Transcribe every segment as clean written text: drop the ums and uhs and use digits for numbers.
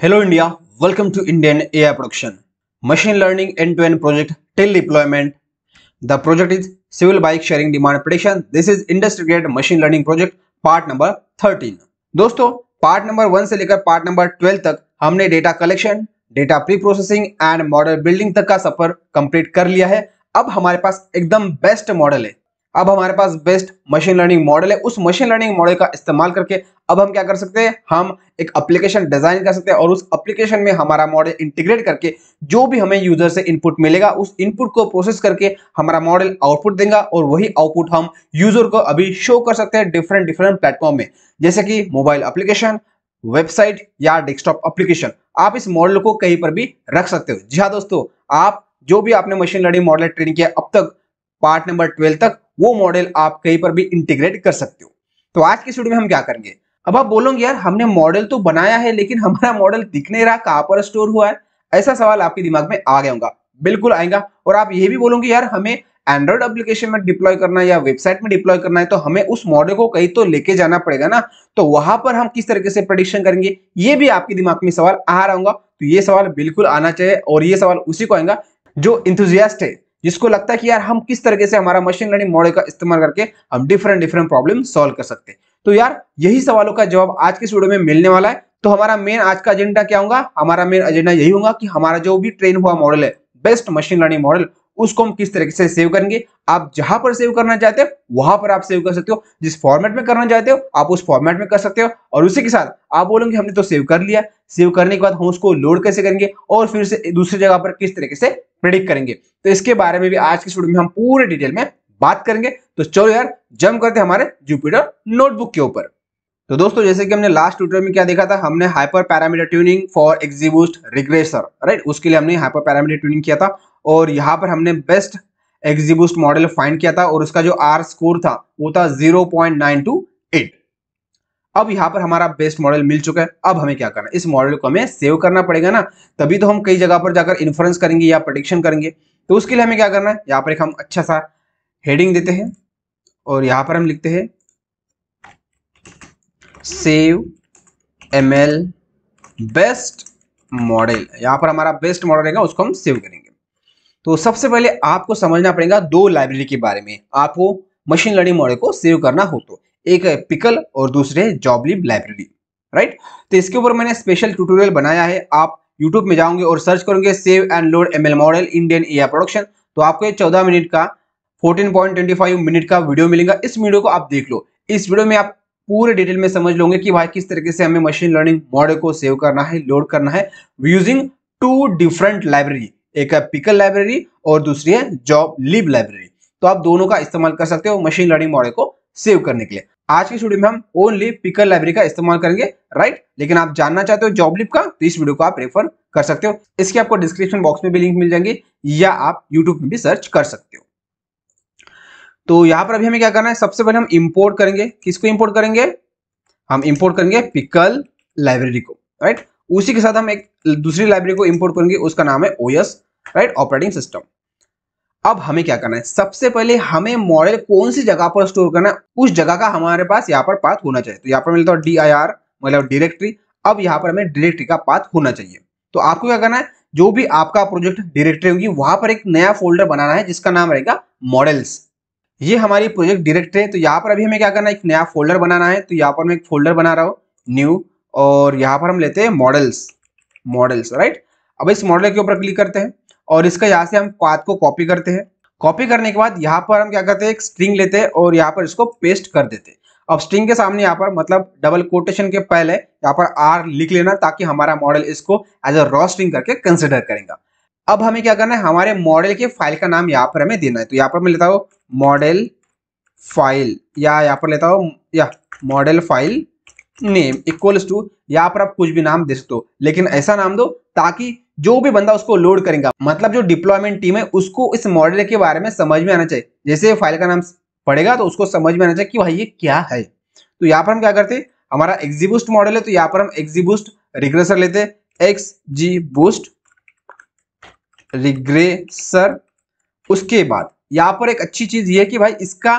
Hello India, welcome to Indian AI Production. Machine Learning End-to-End Project till deployment. The project is Civil Bike Sharing Demand Prediction. This is Industry Grade Machine Learning Project part number 13. दोस्तों part number 1 से लेकर part number 12 तक हमने data collection, data pre processing and model building तक का सफर complete कर लिया है। अब हमारे पास एकदम बेस्ट मॉडल है, अब हमारे पास बेस्ट मशीन लर्निंग मॉडल है। उस मशीन लर्निंग मॉडल का इस्तेमाल करके अब हम क्या कर सकते हैं, हम एक एप्लीकेशन डिजाइन कर सकते हैं और उस एप्लीकेशन में हमारा मॉडल इंटीग्रेट करके जो भी हमें यूजर से इनपुट मिलेगा उस इनपुट को प्रोसेस करके हमारा मॉडल आउटपुट देगा और वही आउटपुट हम यूजर को अभी शो कर सकते हैं डिफरेंट डिफरेंट प्लेटफॉर्म में, जैसे कि मोबाइल एप्लीकेशन, वेबसाइट या डेस्कटॉप एप्लीकेशन। आप इस मॉडल को कहीं पर भी रख सकते हो। जी हाँ दोस्तों, आप जो भी आपने मशीन लर्निंग मॉडल ट्रेन किया अब तक पार्ट नंबर 12 तक, वो मॉडल आप कहीं पर भी इंटीग्रेट कर सकते हो। तो आज की वीडियो में हम क्या करेंगे, अब आप बोलोगे यार हमने मॉडल तो बनाया है लेकिन हमारा मॉडल दिख नहीं रहा, कहां पर स्टोर हुआ है? ऐसा सवाल आपके दिमाग में आ गया होगा, बिल्कुल आएगा। और आप ये भी बोलोगे यार हमें एंड्रॉइड एप्लीकेशन में डिप्लॉय करना है या वेबसाइट में डिप्लॉय करना है तो हमें उस मॉडल को कहीं तो लेके जाना पड़ेगा ना, तो वहां पर हम किस तरीके से प्रेडिक्शन करेंगे, ये भी आपके दिमाग में सवाल आ रहा होगा। तो ये सवाल बिल्कुल आना चाहिए और ये सवाल उसी को आएगा जो इंथुजियास्ट है, जिसको लगता है कि यार हम किस तरीके से हमारा मशीन लर्निंग मॉडल का इस्तेमाल करके हम डिफरेंट डिफरेंट प्रॉब्लम सॉल्व कर सकते हैं। तो यार यही सवालों का जवाब आज की वीडियो में मिलने वाला है। तो हमारा मेन आज का एजेंडा क्या होगा, हमारा मेन एजेंडा यही होगा कि हमारा जो भी ट्रेन हुआ मॉडल है, बेस्ट मशीन लर्निंग मॉडल, उसको हम किस तरीके से सेव करेंगे। आप जहां पर सेव करना चाहते हो वहां पर आप सेव कर सकते हो, जिस फॉर्मेट में करना चाहते हो आप उस फॉर्मेट में कर सकते हो। और उसी के साथ आप बोलेंगे हमने तो सेव कर लिया, सेव करने के बाद हम उसको लोड कैसे करेंगे और फिर से दूसरी जगह पर किस तरीके से प्रेडिक्ट करेंगे, तो इसके बारे में भी आज की वीडियो में हम पूरे डिटेल में बात करेंगे। तो चलो यार जंप करते हैं हमारे जुपिटर नोटबुक के ऊपर। तो दोस्तों जैसे कि हमने लास्ट ट्यूटोरियल में क्या देखा था, हमने hyper parameter tuning for XGBoost regressor, right, उसके लिए हमने हाइपर पैरामीटर ट्यूनिंग किया था और यहाँ पर हमने बेस्ट एक्जीबूस्ट मॉडल फाइंड किया था और उसका जो आर स्कोर था वो था 0.928। अब यहाँ पर हमारा बेस्ट मॉडल मिल चुका है। अब हमें क्या करना है, इस मॉडल को हमें सेव करना पड़ेगा ना, तभी तो हम कई जगह पर जाकर इन्फ्रेंस करेंगे या प्रेडिक्शन करेंगे। तो उसके लिए हमें क्या करना है, यहाँ पर एक हम अच्छा सा हेडिंग देते हैं और यहाँ पर हम लिखते हैं सेव एमएल बेस्ट मॉडल। यहाँ पर हमारा बेस्ट मॉडल रहेगा, उसको हम सेव करेंगे। तो सबसे पहले आपको समझना पड़ेगा दो लाइब्रेरी के बारे में, आपको मशीन लर्निंग मॉडल को सेव करना हो तो, एक है पिकल और दूसरे है जॉबलिब लाइब्रेरी, राइट। तो इसके ऊपर मैंने स्पेशल ट्यूटोरियल बनाया है, आप यूट्यूब में जाओगे और सर्च करोगे save and load ML model Indian AI production, तो आपको ये 14 मिनट का 14.25 मिनट का वीडियो मिलेगा। इस वीडियो को आप देख लो, इस वीडियो में आप पूरे डिटेल में समझ लोगे कि भाई किस तरीके से हमें मशीन लर्निंग मॉडल को सेव करना है, लोड करना है यूजिंग टू डिफरेंट लाइब्रेरी, एक है पिकल लाइब्रेरी और दूसरी है जॉबलिब लाइब्रेरी। तो आप दोनों का इस्तेमाल कर सकते हो मशीन लर्निंग मॉडल को सेव करने के लिए। आज की वीडियो में हम ओनली पिकल लाइब्रेरी का इस्तेमाल करेंगे, राइट, लेकिन आप जानना चाहते हो जॉबलिब का तो इस वीडियो को आप रेफर कर सकते हो। इसके आपको डिस्क्रिप्शन बॉक्स में भी लिंक मिल जाएंगे या आप यूट्यूब में भी सर्च कर सकते हो। तो यहाँ पर अभी हमें क्या करना है, सबसे पहले हम इंपोर्ट करेंगे, किसको इंपोर्ट करेंगे, हम इंपोर्ट करेंगे पिकल लाइब्रेरी को, राइट। उसी के साथ हम एक दूसरी लाइब्रेरी को इंपोर्ट करेंगे, उसका नाम है ओएस, राइट, ऑपरेटिंग सिस्टम। अब हमें क्या करना है, सबसे पहले हमें मॉडल कौन सी जगह पर स्टोर करना है, उस जगह का हमारे पास यहाँ पर पाथ होना चाहिए। तो यहाँ पर मिलता है dir मतलब डायरेक्टरी। अब यहाँ पर हमें डायरेक्टरी का पाथ होना चाहिए। तो आपको क्या करना है, जो भी आपका प्रोजेक्ट डायरेक्टरी होगी वहां पर एक नया फोल्डर बनाना है जिसका नाम रहेगा मॉडल्स। ये हमारी प्रोजेक्ट डायरेक्टरी है। तो यहाँ पर अभी हमें क्या करना है, एक नया फोल्डर बनाना है। तो यहाँ पर मैं एक फोल्डर बना रहा हूँ न्यू, और यहाँ पर हम लेते हैं मॉडल्स, राइट। अब इस मॉडल के ऊपर क्लिक करते हैं और इसका यहाँ से हम पाथ को कॉपी करते हैं। कॉपी करने के बाद यहाँ पर हम क्या करते हैं, एक स्ट्रिंग लेते हैं और यहाँ पर इसको पेस्ट कर देते हैं। अब स्ट्रिंग के सामने यहाँ पर मतलब डबल कोटेशन के पहले यहाँ पर आर लिख लेना ताकि हमारा मॉडल इसको एज अ रॉ स्ट्रिंग करके कंसिडर करेगा। अब हमें क्या करना है, हमारे मॉडल के फाइल का नाम यहाँ पर हमें देना है। तो यहाँ पर मैं लेता हूँ मॉडल फाइल, या यहाँ पर लेता हूँ या model file name equals to, यहाँ पर आप कुछ भी नाम दे सकते हो, लेकिन ऐसा नाम दो ताकि जो भी बंदा उसको लोड करेगा, मतलब जो डिप्लॉयमेंट टीम है, उसको इस मॉडल के बारे में समझ में आना चाहिए। जैसे फाइल का नाम पढ़ेगा तो उसको समझ में आना चाहिए कि भाई ये क्या है। तो यहाँ पर हम क्या करते हैं, हमारा एक्जीबूस्ट मॉडल है तो यहाँ पर हम एक्जीबूस्ट रिग्रेसर लेते हैं, एक्सजीबूस्ट रिग्रेसर। उसके बाद यहाँ पर एक अच्छी चीज ये है कि भाई इसका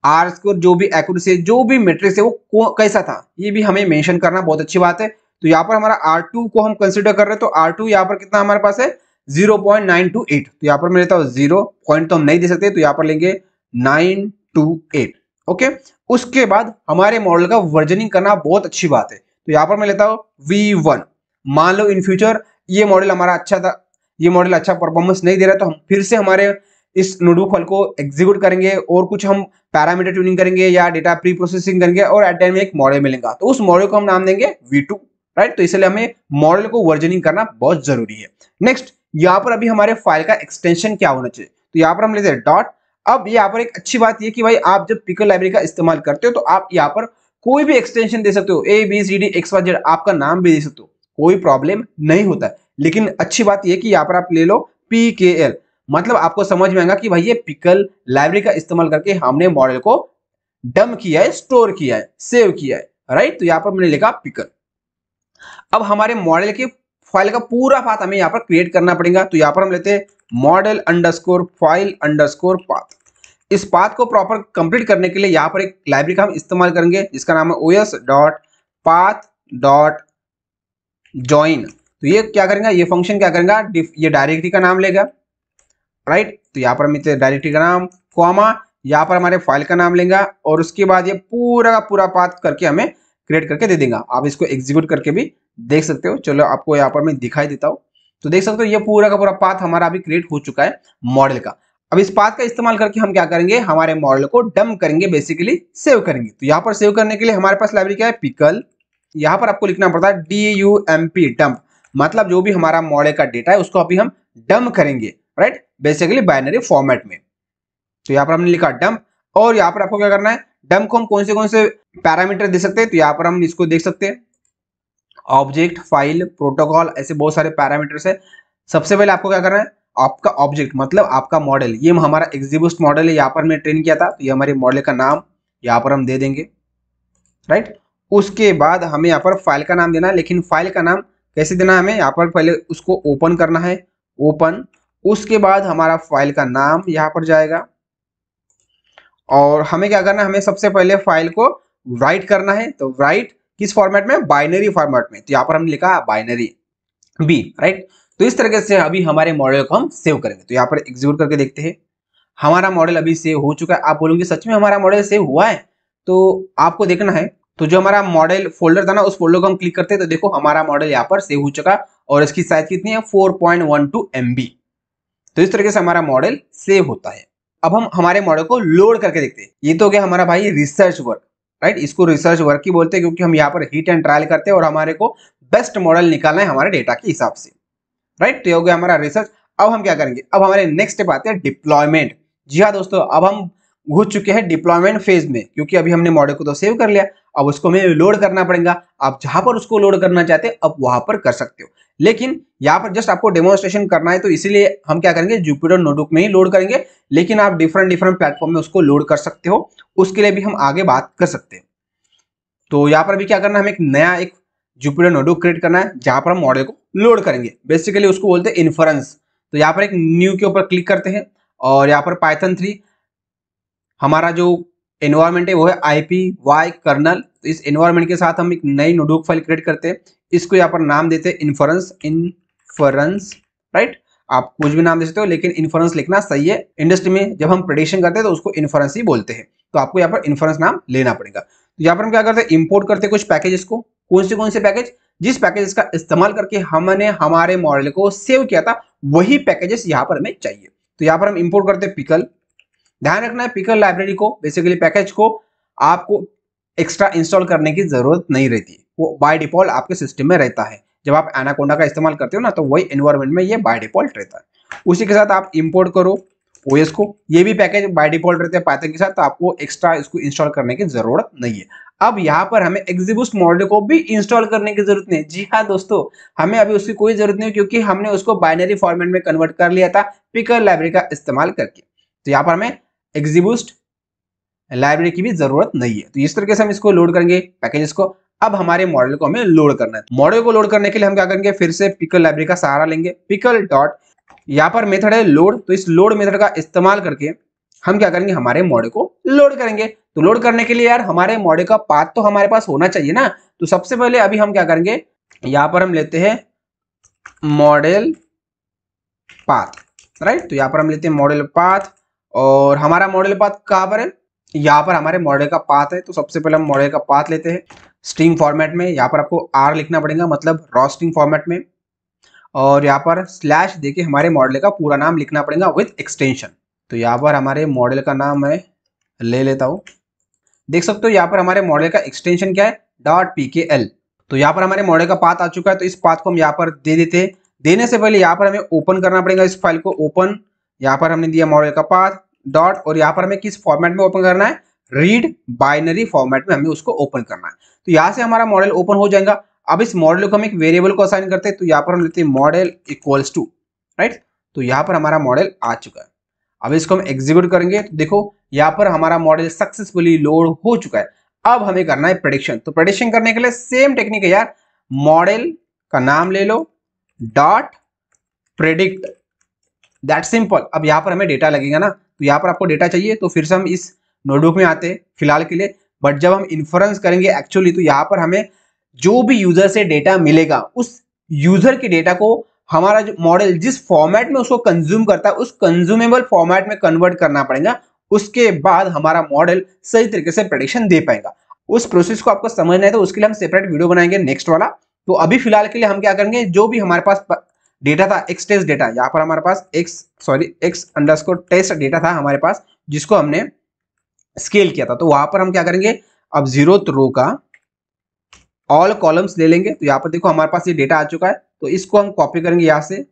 आर स्कोर जो भी एक्यूरेसी जो भी मैट्रिक्स है वो कैसा था, ये भी हमें मेंशन करना बहुत अच्छी बात है। तो यहाँ पर हमारा R2 को हम कंसिडर कर रहे हैं, तो R2 यहाँ पर कितना हमारे पास है 0.928। तो यहाँ पर मैं लेता हूँ 0 पॉइंट तो हम नहीं दे सकते, तो यहाँ पर लेंगे 928। ओके, उसके बाद हमारे मॉडल का वर्जनिंग करना बहुत अच्छी बात है, तो यहाँ पर मैं लेता हूँ V1। मान लो इन फ्यूचर ये मॉडल हमारा अच्छा था, ये मॉडल अच्छा परफॉर्मेंस नहीं दे रहा, तो हम फिर से हमारे इस नोटबुक फाइल को एग्जीक्यूट करेंगे और कुछ हम पैरामीटर ट्यूनिंग करेंगे या डेटा प्री प्रोसेसिंग करेंगे और एट टाइम में एक मॉडल मिलेगा, तो उस मॉडल को हम नाम देंगे V2, राइट। तो इसलिए हमें मॉडल को वर्जनिंग करना बहुत जरूरी है। नेक्स्ट, यहाँ पर अभी हमारे फाइल का एक्सटेंशन क्या होना चाहिए, तो यहाँ पर हम लेते हैं डॉट। अब यहाँ पर एक अच्छी बात ये कि भाई आप जब पिकल लाइब्रेरी का इस्तेमाल करते हो तो आप यहाँ पर कोई भी एक्सटेंशन दे सकते हो, ABCD XYZ आपका नाम भी दे सकते हो, कोई प्रॉब्लम नहीं होता है। लेकिन अच्छी बात यह कि यहाँ पर आप ले लो PKL, मतलब आपको समझ में आएगा कि भाई ये पिकल लाइब्रेरी का इस्तेमाल करके हमने मॉडल को डंप किया है, स्टोर किया है, सेव किया है, राइट। तो यहाँ पर मैंने लिखा पिकल। अब हमारे मॉडल के फाइल का पूरा पाथ हमें यहाँ पर क्रिएट करना पड़ेगा, तो यहाँ पर हम लेते हैं model underscore file underscore path. इस पाथ को प्रॉपर कंप्लीट करने के लिए यहाँ पर एक लाइब्रेरी का हम इस्तेमाल करेंगे जिसका नाम है os.path.join। तो ये क्या करेंगे, ये फंक्शन क्या करेगा, ये डायरेक्टरी का नाम लेगा, राइट। तो यहाँ पर हम डायरेक्टरी का नाम कॉमा यहाँ पर हमारे फाइल का नाम लेगा और उसके बाद ये पूरा का पूरा पाथ करके हमें क्रिएट करके दे देगा। आप इसको एग्जीक्यूट करके भी देख सकते हो। चलो आपको यहाँ पर मैं दिखाई देता हूँ, तो देख सकते हो ये पूरा का पूरा पाथ हमारा अभी क्रिएट हो चुका है मॉडल का। अब इस पाथ का इस्तेमाल करके हम क्या करेंगे, हमारे मॉडल को डंप करेंगे, बेसिकली सेव करेंगे। तो यहाँ पर सेव करने के लिए हमारे पास लाइब्रेरी क्या है, पिकल। यहाँ पर आपको लिखना पड़ता है DUMP डंप, मतलब जो भी हमारा मॉडल का डेटा है उसको अभी हम डंप करेंगे, राइट, बेसिकली बाइनरी फॉर्मेट में। तो यहाँ पर हमने लिखा डंप और यहाँ पर आपको क्या करना है, डंप को हम कौन से पैरामीटर दे सकते हैं, तो यहाँ पर हम इसको देख सकते हैं ऑब्जेक्ट, फाइल, प्रोटोकॉल, ऐसे बहुत सारे पैरामीटर्स है। सबसे पहले आपको क्या करना है, आपका ऑब्जेक्ट मतलब आपका मॉडल, ये हमारा एक्सिबूस्ट मॉडल है, यहाँ पर मैं ट्रेन किया था, तो ये हमारे मॉडल का नाम यहाँ पर हम दे देंगे, राइट। उसके बाद हमें यहाँ पर फाइल का नाम देना है, लेकिन फाइल का नाम कैसे देना है, हमें यहाँ पर पहले उसको ओपन करना है, ओपन। उसके बाद हमारा फाइल का नाम यहाँ पर जाएगा और हमें क्या करना है, हमें सबसे पहले फाइल को राइट करना है। तो राइट किस फॉर्मेट में, बाइनरी फॉर्मेट में। तो यहाँ पर हमने लिखा बाइनरी बी, राइट। तो इस तरीके से अभी हमारे मॉडल को हम सेव करेंगे। तो यहाँ पर एग्जीक्यूट करके देखते हैं, हमारा मॉडल अभी सेव हो चुका है। आप बोलोगे सच में हमारा मॉडल सेव हुआ है, तो आपको देखना है, तो जो हमारा मॉडल फोल्डर था ना, उस फोल्डर को हम क्लिक करते हैं तो देखो हमारा मॉडल यहाँ पर सेव हो चुका और इसकी साइज कितनी है, 4.12 MB। तो इस तरीके से हमारा मॉडल सेव होता है। अब हम हमारे मॉडल को लोड करके देखते हैं। ये तो हो गया हमारा भाई रिसर्च वर्क, राइट। इसको रिसर्च वर्क ही बोलते हैं क्योंकि हम यहाँ पर हिट एंड ट्रायल करते हैं और हमारे को बेस्ट मॉडल निकालना है हमारे डेटा के हिसाब से, राइट। तो ये हो गया हमारा रिसर्च। अब हम क्या करेंगे, अब हमारे नेक्स्ट स्टेप आते हैं डिप्लॉयमेंट। जी हाँ दोस्तों, अब हम घुस चुके हैं डिप्लॉयमेंट फेज में, क्योंकि अभी हमने मॉडल को तो सेव कर लिया, अब उसको हमें लोड करना पड़ेगा। आप जहां पर उसको लोड करना चाहते हैं अब वहां पर कर सकते हो, लेकिन यहाँ पर जस्ट आपको डेमोन्स्ट्रेशन करना है, तो इसीलिए हम क्या करेंगे, जुपिटर नोटबुक में ही लोड करेंगे। लेकिन आप डिफरेंट प्लेटफॉर्म में उसको लोड कर सकते हो, उसके लिए भी हम आगे बात कर सकते हैं। तो यहाँ पर भी क्या करना है, हमें एक नया एक जुपिटर नोटबुक क्रिएट करना है जहां पर हम मॉडल को लोड करेंगे। बेसिकली उसको बोलते हैं इन्फ्रेंस। तो यहाँ पर एक न्यू के ऊपर क्लिक करते हैं और यहाँ पर पाइथन 3 हमारा जो एनवायरमेंट है वो है IPY कर्नल। तो इस एनवायरमेंट के साथ हम एक नई नोटबुक फाइल क्रिएट करते हैं, इसको यहाँ पर नाम देते हैं इन्फ्रेंस, राइट। आप कुछ भी नाम दे सकते हो, लेकिन इन्फ्रेंस लिखना सही है। इंडस्ट्री में जब हम प्रेडिक्शन करते हैं तो उसको इन्फ्रेंस ही बोलते हैं, तो आपको यहाँ पर इन्फ्रेंस नाम लेना पड़ेगा। तो यहाँ पर हम क्या करते हैं, इंपोर्ट करते हैं कुछ पैकेजेस को। कौन से पैकेज, जिस पैकेजेस का इस्तेमाल करके हमने हमारे मॉडल को सेव किया था वही पैकेजेस यहाँ पर हमें चाहिए। तो यहाँ पर हम इंपोर्ट करते हैं पिकल। ध्यान रखना है पिकल लाइब्रेरी को, बेसिकली पैकेज को आपको एक्स्ट्रा इंस्टॉल करने की जरूरत नहीं रहती, वो बाय डिफॉल्ट आपके सिस्टम में रहता है। जब आप एनाकोंडा का इस्तेमाल करते हो ना, तो वही एनवायरनमेंट में ये बाय डिफॉल्ट रहता है। उसी के साथ आप इंपोर्ट करो ओएस को, ये भी पैकेज बाय डिफॉल्ट रहते हैं पाइथन के साथ, तो आपको एक्स्ट्रा इसको इंस्टॉल करने की जरूरत नहीं है। अब यहाँ पर हमें एक्सिबूस्ट मॉडल को भी इंस्टॉल करने की जरूरत नहीं। जी हाँ दोस्तों, हमें अभी उसकी कोई जरूरत नहीं, क्योंकि हमने उसको बाइनरी फॉर्मेट में कन्वर्ट कर लिया था पिकल लाइब्रेरी का इस्तेमाल करके। तो यहाँ पर हमें एक्सिबूस्ट लाइब्रेरी की भी जरूरत नहीं है। तो इस तरीके से हम इसको लोड करेंगे पैकेजेस को। अब हमारे मॉडल को हमें लोड करना है। मॉडल को लोड करने के लिए हम क्या करेंगे, फिर से पिकल लाइब्रेरी का सहारा लेंगे। पिकल डॉट, यहाँ पर मेथड है लोड, तो इस लोड मेथड का इस्तेमाल करके हम क्या करेंगे, हमारे मॉडल को लोड करेंगे। तो लोड करने के लिए यार हमारे मॉडल का पाथ तो हमारे पास होना चाहिए ना। तो सबसे पहले अभी हम क्या करेंगे, यहाँ पर हम लेते हैं मॉडल पाथ, राइट। तो यहाँ पर हम लेते हैं मॉडल पाथ, और हमारा मॉडल पाथ कहाँ पर है, यहाँ पर हमारे मॉडल का पाथ है। तो सबसे पहले हम मॉडल का पाथ लेते हैं स्ट्रिंग फॉर्मेट में। यहाँ पर आपको आर लिखना पड़ेगा, मतलब रॉ स्ट्रिंग फॉर्मेट में, और यहाँ पर स्लैश देके हमारे मॉडल का पूरा नाम लिखना पड़ेगा विथ एक्सटेंशन। तो यहाँ पर हमारे मॉडल का नाम मैं ले लेता हूँ। देख सकते हो यहाँ पर हमारे मॉडल का एक्सटेंशन क्या है, .pkl। तो यहाँ पर हमारे मॉडल का पाथ आ चुका है, तो इस पाथ को हम यहाँ पर दे देते हैं। देने से पहले यहाँ पर हमें ओपन करना पड़ेगा इस फाइल को, ओपन। यहाँ पर हमने दिया मॉडल का पाथ डॉट, और यहाँ पर हमें किस फॉर्मेट में ओपन करना है, रीड बाइनरी फॉर्मेट में हमें उसको ओपन करना है। तो यहाँ से हमारा मॉडल ओपन हो जाएगा। अब इस मॉडल को हम एक वेरिएबल को असाइन करते हैं, तो यहाँ पर हम लेते हैं मॉडल इक्वल्स टू, राइट। तो यहाँ पर हमारा मॉडल आ चुका है। अब इसको हम एग्जीक्यूट करेंगे, तो देखो यहाँ पर हमारा मॉडल सक्सेसफुली लोड हो चुका है। अब हमें करना है प्रेडिक्शन। तो प्रेडिक्शन करने के लिए सेम टेक्निक है यार, मॉडल का नाम ले लो डॉट प्रेडिक्ट, दैट सिंपल। अब यहाँ पर हमें डेटा लगेगा ना, तो यहाँ पर आपको डेटा चाहिए, तो फिर से हम इस नोटबुक में आते हैं फिलहाल के लिए। बट जब हम इन्फ्रेंस करेंगे एक्चुअली, तो यहाँ पर हमें जो भी यूजर से डेटा मिलेगा, उस यूजर के डेटा को हमारा जो मॉडल जिस फॉर्मेट में उसको कंज्यूम करता है, उस कंज्यूमेबल फॉर्मेट में कन्वर्ट करना पड़ेगा। उसके बाद हमारा मॉडल सही तरीके से प्रेडिक्शन दे पाएगा। उस प्रोसेस को आपको समझना है, तो उसके लिए हम सेपरेट वीडियो बनाएंगे नेक्स्ट वाला। तो अभी फिलहाल के लिए हम क्या करेंगे, जो भी हमारे पास डेटा था, एक्स टेस्ट डेटा, यहाँ पर हमारे पास एक्स अंडरस्कोर टेस्ट डेटा था हमारे पास, जिसको हमने स्केल किया था। तो वहां पर हम क्या करेंगे, अब 0th रो का ऑल कॉलम्स ले लेंगे। तो यहाँ पर देखो हमारे पास ये डेटा आ चुका है, तो इसको हम कॉपी करेंगे यहाँ से,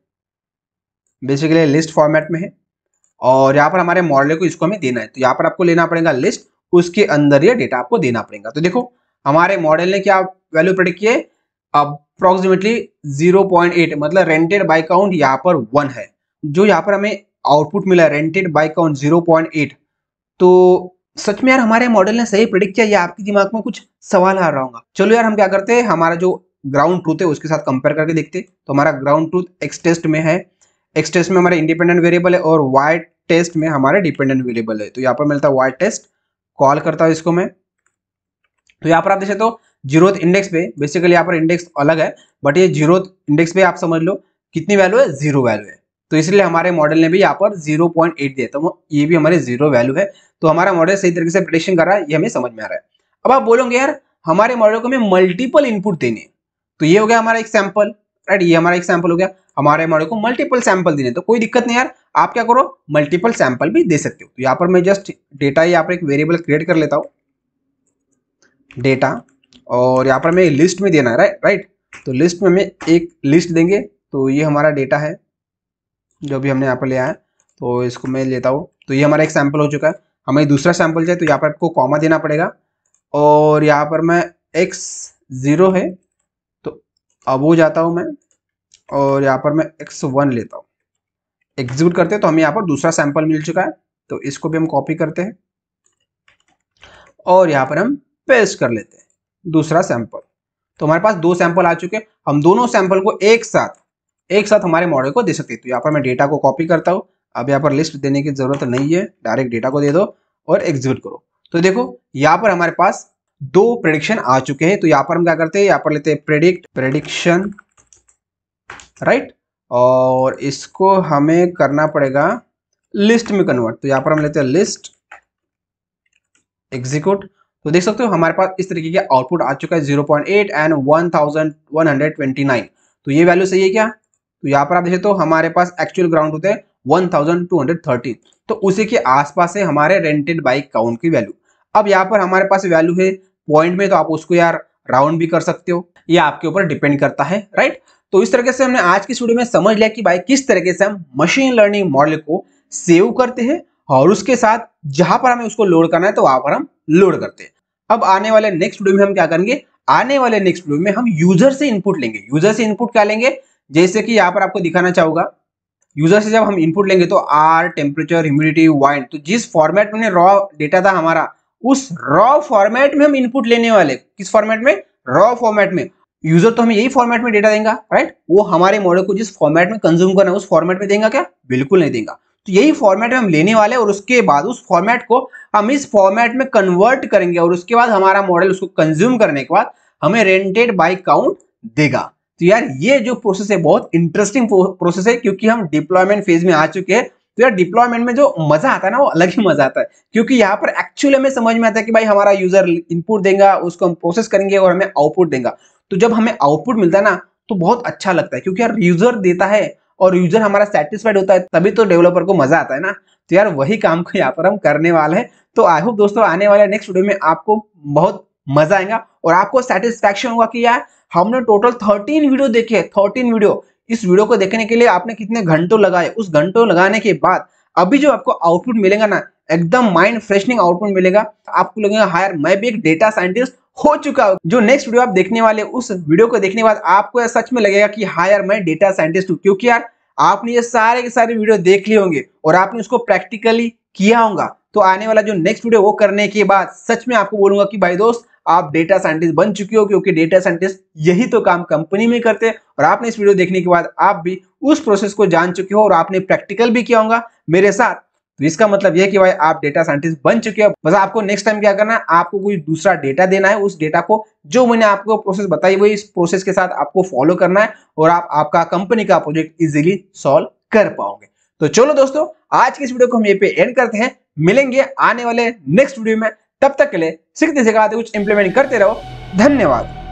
बेसिकली लिस्ट फॉर्मेट में है, और यहाँ पर हमारे मॉडल को इसको हमें देना है। तो यहाँ पर आपको लेना पड़ेगा लिस्ट, उसके अंदर ये डेटा आपको देना पड़ेगा। तो देखो हमारे मॉडल ने क्या वैल्यू प्रेडिक्ट किए, अप्रोक्सीमेटली 0.8, मतलब रेंटेड बाय काउंट यहाँ पर 1 है। जो यहाँ पर हमें आउटपुट मिला रेंटेड बाय काउंट 0.8, तो सच में यार हमारे मॉडल ने सही प्रेडिक्ट किया या आपके दिमाग में कुछ सवाल आ रहा होगा। चलो यार हम क्या करते हैं, हमारा जो ग्राउंड ट्रूथ है उसके साथ कंपेयर करके देखते हैं। तो हमारा ग्राउंड ट्रूथ एक्स टेस्ट में है, एक्स टेस्ट में हमारा इंडिपेंडेंट वेरिएबल है, और वाई टेस्ट में हमारे डिपेंडेंट वेरिएबल है। तो यहाँ पर मिलता है वाई टेस्ट, कॉल करता हूँ इसको मैं। तो यहाँ पर आप देख सकते हो 0th इंडेक्स पे, बेसिकली यहाँ पर इंडेक्स अलग है, बट ये 0th इंडेक्स पे आप समझ लो कितनी वैल्यू है, 0 वैल्यू है। तो इसलिए हमारे मॉडल ने भी यहाँ पर 0.8 दिया, तो ये भी हमारे 0 वैल्यू है। तो हमारा मॉडल सही तरीके से प्रेडिक्शन कर रहा है, ये हमें समझ में आ रहा है। अब आप बोलोगे यार हमारे मॉडल को हमें मल्टीपल इनपुट देने, तो ये हो गया हमारा एक सैंपल, राइट। ये हमारा एक सैंपल हो गया, हमारे मॉडल को मल्टीपल सैंपल देने, तो कोई दिक्कत नहीं यार, आप क्या करो मल्टीपल सैंपल भी दे सकते हो। तो यहाँ पर मैं जस्ट डेटा यहाँ पर एक वेरिएबल क्रिएट कर लेता हूँ, डेटा, और यहाँ पर हमें लिस्ट में देना है, राइट। तो लिस्ट में हमें एक लिस्ट देंगे। तो ये हमारा डेटा है जो भी हमने यहाँ पर लिया है, तो इसको मैं लेता हूँ। तो ये हमारा एक सैंपल हो चुका है। हमें दूसरा सैंपल चाहिए, तो यहाँ पर आपको कॉमा देना पड़ेगा, और यहाँ पर मैं x0 है, तो अब वो जाता हूँ मैं, और यहाँ पर मैं x1 लेता हूँ। एग्जीक्यूट करते हैं, तो हमें यहाँ पर दूसरा सैंपल मिल चुका है। तो इसको भी हम कॉपी करते हैं, और यहाँ पर हम पेस्ट कर लेते हैं दूसरा सैंपल। तो हमारे पास 2 सैंपल आ चुके हैं। हम दोनों सैंपल को एक साथ हमारे मॉडल को दे सकते हैं। तो यहाँ पर मैं डेटा को कॉपी करता हूँ। अब यहाँ पर लिस्ट देने की जरूरत नहीं है, डायरेक्ट डेटा को दे दो और एग्जीक्यूट करो। तो देखो यहाँ पर हमारे पास 2 प्रेडिक्शन आ चुके हैं। तो यहाँ पर हम क्या करते हैं, यहाँ पर लेते हैं प्रेडिक्शन, राइट, और इसको हमें करना पड़ेगा लिस्ट में कन्वर्ट। तो यहाँ पर हम लेते हैं लिस्ट, एग्जीक्यूट। तो देख सकते हो हमारे पास इस तरीके का आउटपुट आ चुका है 0.8 एंड 1129। तो ये वैल्यू सही है क्या? तो यहाँ पर आप देखें तो हमारे पास एक्चुअल ग्राउंड होते हैं 1213, तो उसी के आसपास है हमारे रेंटेड बाइक काउंट की वैल्यू। अब यहाँ पर हमारे पास वैल्यू है पॉइंट में, तो आप उसको यार राउंड भी कर सकते हो, ये आपके ऊपर डिपेंड करता है, राइट। तो इस तरीके से हमने आज की वीडियो में समझ लिया कि भाई किस तरीके से हम मशीन लर्निंग मॉडल को सेव करते हैं, और उसके साथ जहां पर हमें उसको लोड करना है तो वहां पर हम लोड करते हैं। अब आने वाले नेक्स्ट वीडियो में हम क्या करेंगे, आने वाले नेक्स्ट वीडियो में हम यूजर से इनपुट लेंगे। यूजर से इनपुट क्या लेंगे, जैसे कि यहाँ पर आपको दिखाना चाहूंगा, यूजर से जब हम इनपुट लेंगे तो आर, टेम्परेचर, ह्यूमिडिटी, वाइंड, तो जिस फॉर्मेट में रॉ डेटा था हमारा, उस रॉ फॉर्मेट में हम इनपुट लेने वाले। किस फॉर्मेट में? रॉ फॉर्मेट में। यूजर तो हमें यही फॉर्मेट में डेटा देगा, राइट। वो हमारे मॉडल को जिस फॉर्मेट में कंज्यूम करना है उस फॉर्मेट में देगा क्या? बिल्कुल नहीं देगा। तो यही फॉर्मेट में हम लेने वाले, और उसके बाद उस फॉर्मेट को हम इस फॉर्मेट में कन्वर्ट करेंगे, और उसके बाद हमारा मॉडल उसको कंज्यूम करने के बाद हमें रेंटेड बाय काउंट देगा। तो यार ये जो प्रोसेस है बहुत इंटरेस्टिंग प्रोसेस है, क्योंकि हम डिप्लॉयमेंट फेज में आ चुके हैं। तो यार डिप्लॉयमेंट में जो मजा आता है ना वो अलग ही मजा आता है, क्योंकि यहाँ पर एक्चुअली हमें समझ में आता है कि भाई हमारा यूजर इनपुट देगा, उसको हम प्रोसेस करेंगे और हमें आउटपुट देगा। तो जब हमें आउटपुट मिलता है ना तो बहुत अच्छा लगता है, क्योंकि यार यूजर देता है और यूजर हमारा सेटिस्फाइड होता है, तभी तो डेवलपर को मजा आता है ना। तो यार वही काम को यहाँ पर हम करने वाले हैं। तो आई होप दोस्तों आने वाले नेक्स्ट वीडियो में आपको बहुत मजा आएगा और आपको सेटिस्फैक्शन होगा कि यार हमने टोटल 13 वीडियो देखे, 13 वीडियो। इस वीडियो को देखने के लिए आपने कितने घंटों लगाए, उस घंटों लगाने के बाद अभी जो आपको आउटपुट मिलेगा ना एकदम माइंड फ्रेशनिंग आउटपुट मिलेगा। आपको लगेगा हाँ यार मैं भी एक डेटा साइंटिस्ट हो चुका हूं। जो नेक्स्ट वीडियो आप देखने वाले उस वीडियो को देखने के बाद आपको सच में लगेगा कि हाँ यार मैं डेटा साइंटिस्ट हूं, क्योंकि यार आपने ये सारे के सारे वीडियो देख लिए होंगे और आपने उसको प्रैक्टिकली किया होगा। तो आने वाला जो नेक्स्ट वीडियो वो करने के बाद सच में आपको बोलूंगा कि भाई दोस्त आप डेटा साइंटिस्ट बन चुके हो, क्योंकि डेटा साइंटिस्ट यही तो काम कंपनी में करते हैं। और आपने इस वीडियो देखने के बाद आप भी उस प्रोसेस को जान चुके हो और आपने प्रैक्टिकल भी किया होगा मेरे साथ। तो इसका मतलब यह कि भाई आप डेटा साइंटिस्ट बन चुके हो। बस आपको नेक्स्ट टाइम क्या करना है, आपको कोई दूसरा डेटा देना है, उस डेटा को जो मैंने आपको प्रोसेस बताई वही इस प्रोसेस के साथ आपको फॉलो करना है और आप आपका कंपनी का प्रोजेक्ट इजीली सॉल्व कर पाओगे। तो चलो दोस्तों आज की इस वीडियो को हम ये पे एंड करते हैं, मिलेंगे आने वाले नेक्स्ट वीडियो में। तब तक के लिए सीखते सिखाते कुछ इंप्लीमेंट करते रहो। धन्यवाद।